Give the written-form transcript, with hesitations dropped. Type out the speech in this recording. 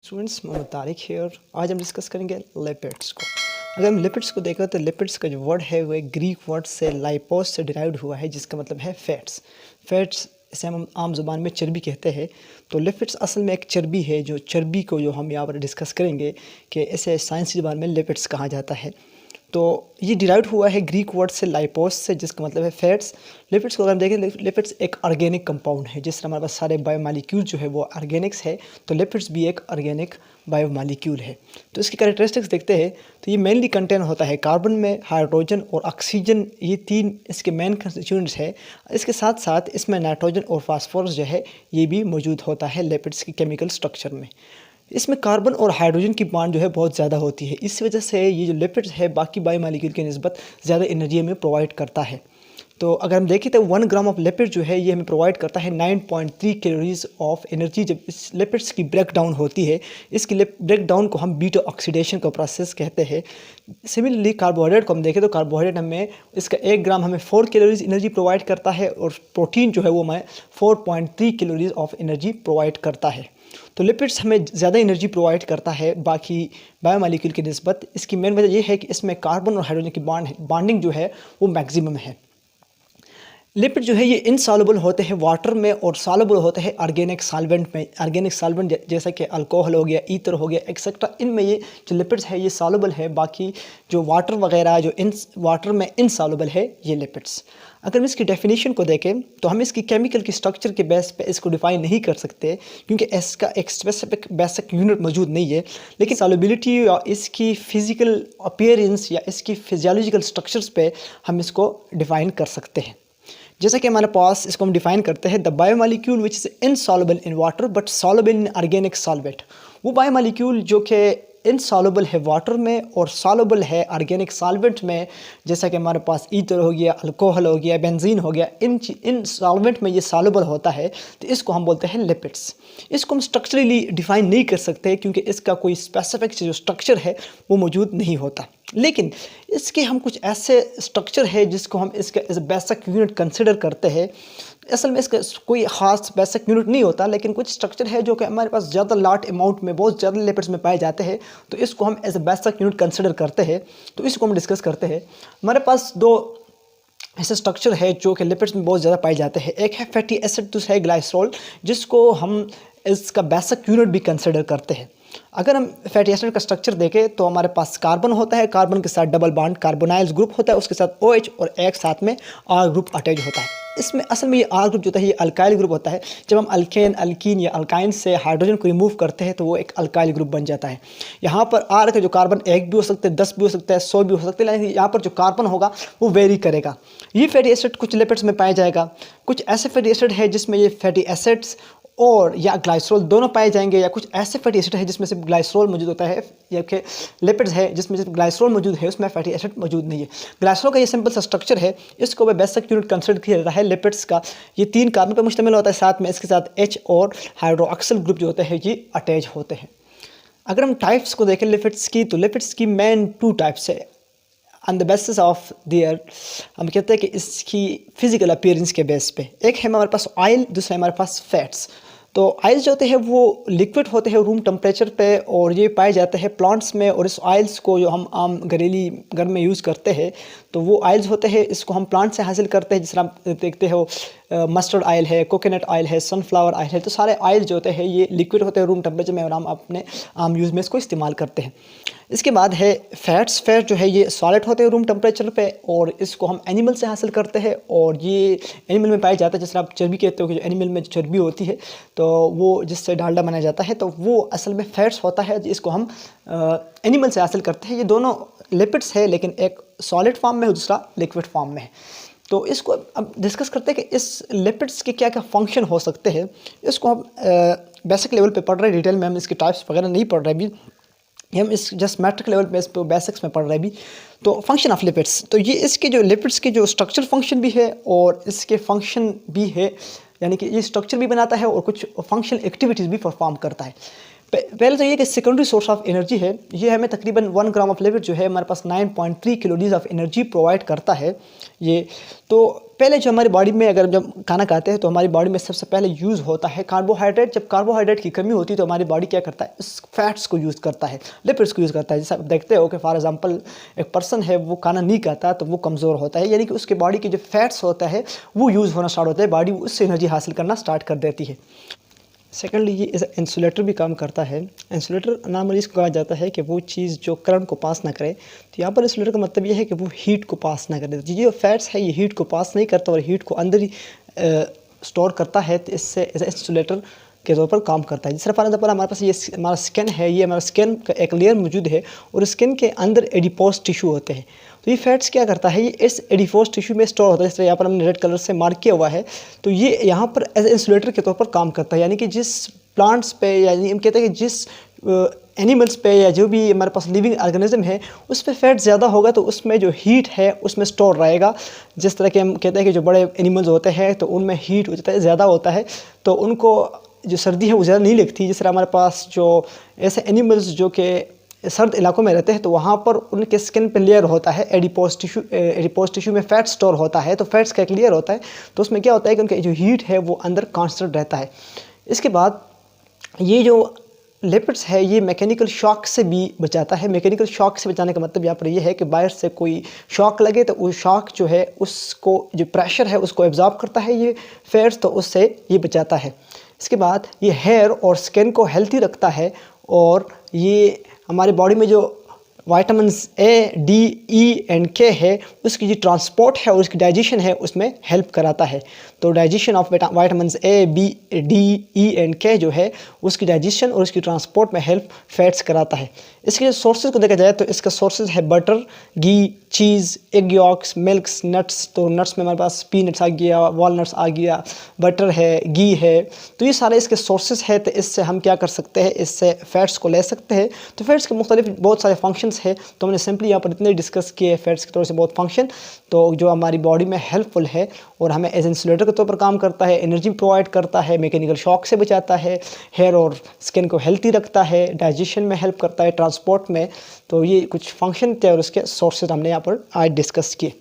Students, Mohammad Tariq है और आज हम डिस्कस करेंगे लिपिड्स को। अगर हम लिपिड्स को देखें तो लिपिड्स का जो वर्ड है वो एक ग्रीक वर्ड से लाइपोस से डिराइव्ड हुआ है, जिसका मतलब है फैट्स। फैट्स इसे हम आम ज़ुबान में चर्बी कहते हैं। तो लिपिड्स असल में एक चर्बी है, जो चर्बी को जो हम यहाँ पर डिस्कस करेंगे कि इसे साइंस की ज़ुबान में लिपिड्स कहा जाता है। तो ये डिराइव्ड हुआ है ग्रीक वर्ड से लाइपोस से, जिसका मतलब है फैट्स। लिपिड्स को अगर हम देखें, लिपिड्स एक ऑर्गेनिक कंपाउंड है। जिस तरह हमारे पास सारे बायोमॉलिक्यूल जो है वो ऑर्गेनिक्स है, तो लिपिड्स भी एक ऑर्गेनिक बायोमॉलिक्यूल है। तो इसकी कैरेक्टरिस्टिक्स देखते हैं तो ये मेनली कंटेन होता है कार्बन में, हाइड्रोजन और ऑक्सीजन, ये तीन इसके मेन कंस्टिट्यूएंट्स है। इसके साथ साथ इसमें नाइट्रोजन और फास्फोरस जो है ये भी मौजूद होता है लिपिड्स की केमिकल स्ट्रक्चर में। इसमें कार्बन और हाइड्रोजन की बांड जो है बहुत ज़्यादा होती है। इस वजह से ये जो लिपिड्स है बाकी बायोमॉलिक्यूल की निस्बत ज़्यादा एनर्जी हमें प्रोवाइड करता है। तो अगर हम देखें तो 1 ग्राम ऑफ लिपिड जो है ये हमें प्रोवाइड करता है 9.3 कैलोरीज ऑफ एनर्जी। जब इस लिपिड्स की ब्रेक डाउन होती है, इसकी ब्रेक डाउन को हम बीटा ऑक्सीडेशन का प्रोसेस कहते हैं। सिमिलरली कार्बोहाइड्रेट को हम देखें तो कार्बोहाइड्रेट हमें इसका 1 ग्राम हमें 4 कैलोरीज एनर्जी प्रोवाइड करता है, और प्रोटीन जो है वो हमें 4.3 कैलोरीज ऑफ एनर्जी प्रोवाइड करता है। तो लिपिड्स हमें ज़्यादा एनर्जी प्रोवाइड करता है बाकी बायोमॉलिक्यूल की निस्बत। इसकी मेन वजह यह है कि इसमें कार्बन और हाइड्रोजन की बॉन्डिंग जो है वो मैक्सिमम है। लिपिड जो है ये इनसॉल्युबल होते हैं वाटर में और सॉल्युबल होते हैं ऑर्गेनिक सॉल्वेंट में। ऑर्गेनिक सॉल्वेंट जैसा कि अल्कोहल हो गया, ईथर हो गया, एक्सेट्रा, इनमें ये जो लिपिड्स है ये सॉल्युबल है। बाकी जो वाटर वगैरह जो वाटर में इनसॉल्युबल है ये लिपिड्स। अगर हम इसकी डेफिनेशन को देखें तो हम इसकी केमिकल की स्ट्रक्चर के बेस पे इसको डिफाइन नहीं कर सकते, क्योंकि इसका एक स्पेसिफिक बेसिक यूनिट मौजूद नहीं है। लेकिन सॉल्युबिलिटी या इसकी फिजिकल अपीयरेंस या इसकी फिजियोलॉजिकल स्ट्रक्चर्स पे हम इसको डिफाइन कर सकते हैं। जैसा कि हमारे पास इसको हम डिफाइन करते हैं, the biomolecule which is insoluble in water but soluble in organic solvent. वो बायोमॉलिक्यूल जो कि इनसॉल्युबल है वाटर में और सॉल्युबल है ऑर्गेनिक सॉल्वेंट में, जैसा कि हमारे पास ईथर हो गया, अल्कोहल हो गया, बेंजीन हो गया, इन सॉल्वेंट में ये सॉल्युबल होता है, तो इसको हम बोलते हैं लिपिड्स। इसको हम स्ट्रक्चरली डिफाइन नहीं कर सकते, क्योंकि इसका कोई स्पेसिफिक जो स्ट्रक्चर है वो मौजूद नहीं होता। लेकिन इसके हम कुछ ऐसे स्ट्रक्चर है जिसको हम इसका एज बेसिक यूनिट कंसिडर करते हैं। असल में इसका कोई ख़ास बेसिक यूनिट नहीं होता, लेकिन कुछ स्ट्रक्चर है जो कि हमारे पास ज़्यादा लार्ज अमाउंट में बहुत ज़्यादा लिपिड्स में पाए जाते हैं, तो इसको हम as a basic unit consider करते हैं। तो इसको हम डिस्कस करते हैं। हमारे पास दो ऐसे स्ट्रक्चर है जो कि लिपिड्स में बहुत ज़्यादा पाए जाते हैं। एक है फैटी एसिड, दूसरा है ग्लाइसरॉल, जिसको हम इसका बेसिक यूनिट भी कंसिडर करते हैं। अगर हम फैटी एसिड का स्ट्रक्चर देखें तो हमारे पास कार्बन होता है, कार्बन के साथ डबल बॉन्ड कार्बोनाइल्स ग्रुप होता है, उसके साथ OH और एक साथ में R ग्रुप अटैच होता है। इसमें असल में ये R ग्रुप जो होता है ये अल्काइल ग्रुप होता है। जब हम अल्केन, अल्कीन या अल्काइन से हाइड्रोजन को रिमूव करते हैं तो वो एक अल्काइल ग्रुप बन जाता है। यहाँ पर R का जो कार्बन 1 भी हो सकता है, 10 भी हो सकता है, 100 भी हो सकता है, लेकिन यहाँ पर जो कार्बन होगा वो वेरी करेगा। ये फैटी एसिड कुछ लिपिड्स में पाया जाएगा। कुछ ऐसे फैटी एसिड है जिसमें ये फैटी एसिड्स और या ग्लाइसरॉल दोनों पाए जाएंगे, या कुछ ऐसे फैटी एसिड है जिसमें सिर्फ ग्लाइसरॉल मौजूद होता है, या कि लिपिड्स है जिसमें सिर्फ ग्लाइसरॉल मौजूद है, उसमें फैटी एसिड मौजूद नहीं है। ग्लाइसरॉल का ये सिंपल सा स्ट्रक्चर है, इसको बेसिक यूनिट कंसिडर किया जाता है लिपिड्स का। ये 3 कार्बन पर मुश्तमिल होता है, साथ में इसके साथ H और हाइड्रोक्सिल ग्रुप जो होते हैं ये अटैच होते हैं। अगर हम टाइप्स को देखें लिपिड्स की, तो लिपिड्स की मेन 2 टाइप्स है। On the basis of their, हम कहते हैं कि इसकी फिजिकल अपीयरेंस के बेस पे। एक है हमारे पास ऑयल, दूसरा है हमारे पास फैट्स। तो ऑयल्स जो होते हैं वो लिक्विड होते हैं रूम टेम्परेचर पे, और ये पाए जाते हैं प्लांट्स में। और इस ऑयल्स को जो हम आम घरेली घर में यूज़ करते हैं तो वो ऑयल्स होते हैं, इसको हम प्लांट से हासिल करते हैं। जिस तरह आप देखते हो मस्टर्ड ऑयल है, कोकोनट ऑयल है, सनफ्लावर ऑयल है, तो सारे ऑयल जो होते हैं ये लिक्विड होते हैं रूम टेम्परेचर में, और हम अपने आम यूज़ में इसको इस्तेमाल करते हैं। इसके बाद है फैट्स। फैट जो है ये सॉलिड होते हैं रूम टेम्परेचर पे, और इसको हम एनिमल से हासिल करते हैं, और ये एनिमल में पाए जाता है। जैसे आप चर्बी कहते हो कि जो एनिमल में चर्बी होती है तो वो जिससे डालडा बनाया जाता है, तो वो असल में फैट्स होता है, इसको हम एनिमल से हासिल करते हैं। ये दोनों लिपिड्स है, लेकिन एक सॉलिड फॉर्म में है, दूसरा लिक्विड फॉर्म में है। तो इसको अब डिस्कस करते हैं कि इस लिपिड्स के क्या क्या फंक्शन हो सकते हैं। इसको हम बेसिक लेवल पे पढ़ रहे हैं, डिटेल में हम इसके टाइप्स वगैरह नहीं पढ़ रहे अभी, हम इस जस्ट मैट्रिक लेवल पे इस बेसिक्स में पढ़ रहे हैं अभी। तो फंक्शन ऑफ लिपिड्स, तो ये इसके जो लिपिड्स के जो स्ट्रक्चर फंक्शन भी है और इसके फंक्शन भी है, यानी कि ये स्ट्रक्चर भी बनाता है और कुछ फंक्शनल एक्टिविटीज़ भी परफॉर्म करता है। पहले तो ये कि सेकेंडरी सोर्स ऑफ एनर्जी है, ये हमें तकरीबन 1 ग्राम ऑफ लिपिड जो है हमारे पास 9.3 कैलोरीज ऑफ एनर्जी प्रोवाइड करता है। ये तो पहले जो हमारी बॉडी में अगर जब खाना खाते हैं तो हमारी बॉडी में सबसे पहले यूज़ होता है कार्बोहाइड्रेट। जब कार्बोहाइड्रेट की कमी होती है तो हमारी बॉडी क्या करता है, उस फैट्स को यूज़ करता है, लिपिड्स को यूज़ करता है। जैसे आप देखते हो कि फॉर एग्जांपल एक पर्सन है वो खाना नहीं खाता तो वो कमज़ोर होता है, यानी कि उसके बॉडी के जो फैट्स होता है वो यूज़ होना स्टार्ट होता है, बॉडी उससे एनर्जी हासिल करना स्टार्ट कर देती है। सेकेंडली ये एज इंसुलेटर भी काम करता है। इंसुलेटर नॉर्मली इसको कहा जाता है कि वो चीज़ जो करंट को पास ना करे। तो यहाँ पर इंसुलेटर का मतलब ये है कि वो हीट को पास ना करे। जो फैट्स है ये हीट को पास नहीं करता और हीट को अंदर ही स्टोर करता है, तो इससे एज इंसुलेटर के तौर पर काम करता है। जिस तरह फॉर एग्जाम्पल हमारे पास ये हमारा स्किन है, ये हमारा स्किन का एक लेयर मौजूद है और स्किन के अंदर एडिपोज टिश्यू होते हैं। तो ये फैट्स क्या करता है, ये इस एडिपोज टिश्यू में स्टोर होता है। इस तरह यहाँ पर हमने रेड कलर से मार्क किया हुआ है, तो ये यहाँ पर एज इंसुलेटर के तौर पर काम करता है। यानी कि जिस प्लांट्स पे, यानी हम कहते हैं कि जिस एनिमल्स पे या जो भी हमारे पास लिविंग ऑर्गेनिज्म है उस पर फैट ज़्यादा होगा तो उसमें जो हीट है उसमें स्टोर रहेगा। जिस तरह के हम कहते हैं कि जो बड़े एनिमल्स होते हैं तो उनमें हीट ज़्यादा होता है, तो उनको जो सर्दी है वो ज़्यादा नहीं लगती। जिस तरह हमारे पास जो ऐसे एनिमल्स जो कि सर्द इलाकों में रहते हैं तो वहाँ पर उनके स्किन पे लेयर होता है एडिपोज टिश्यू में फैट स्टोर होता है, तो फैट्स का एक लेयर होता है, तो उसमें क्या होता है कि उनका जो हीट है वो अंदर कांस्टेंट रहता है। इसके बाद ये जो लिपिड्स है ये मैकेनिकल शॉक से भी बचाता है। मैकेनिकल शॉक से बचाने का मतलब यहाँ पर ये है कि बाहर से कोई शॉक लगे तो वो शॉक जो है उसको जो प्रेशर है उसको एब्जॉर्ब करता है ये फैट्स, तो उससे ये बचाता है। इसके बाद ये हेयर और स्किन को हेल्थी रखता है और ये हमारे बॉडी में जो vitamins A, D, E and के है उसकी जो ट्रांसपोर्ट है और उसकी डाइजेशन है उसमें हेल्प कराता है। तो digestion of vitamins A, B, D, E and K जो है उसकी डाइजेशन और उसकी ट्रांसपोर्ट में हेल्प फैट्स कराता है। इसके सोर्सेज को देखा जाए तो इसका सोर्सेज है बटर, घी, चीज़, एग यॉक्स, मिल्क्स, नट्स। तो नट्स में हमारे पास पीनट्स आ गया, वॉलनट्स आ गया, बटर है, घी है, तो ये सारे इसके सोर्सेज है। तो इससे हम क्या कर सकते हैं, इससे फैट्स को ले सकते हैं। तो फैट्स के मुख्तलिफ बहुत सारे फंक्शंस है, तो हमने सिंपली यहाँ पर इतने डिस्कस किए फैट्स के तौर से बहुत फंक्शन, तो जो हमारी बॉडी में हेल्पफुल है और हमें एज इंसुलेटर के तौर पर काम करता है, एनर्जी प्रोवाइड करता है, मैकेनिकल शॉक से बचाता है, हेयर और स्किन को हेल्थी रखता है, डाइजेशन में हेल्प करता है, ट्रांसपोर्ट में। तो ये कुछ फंक्शन थे और उसके सोर्सेज हमने यहाँ पर आज डिस्कस किए।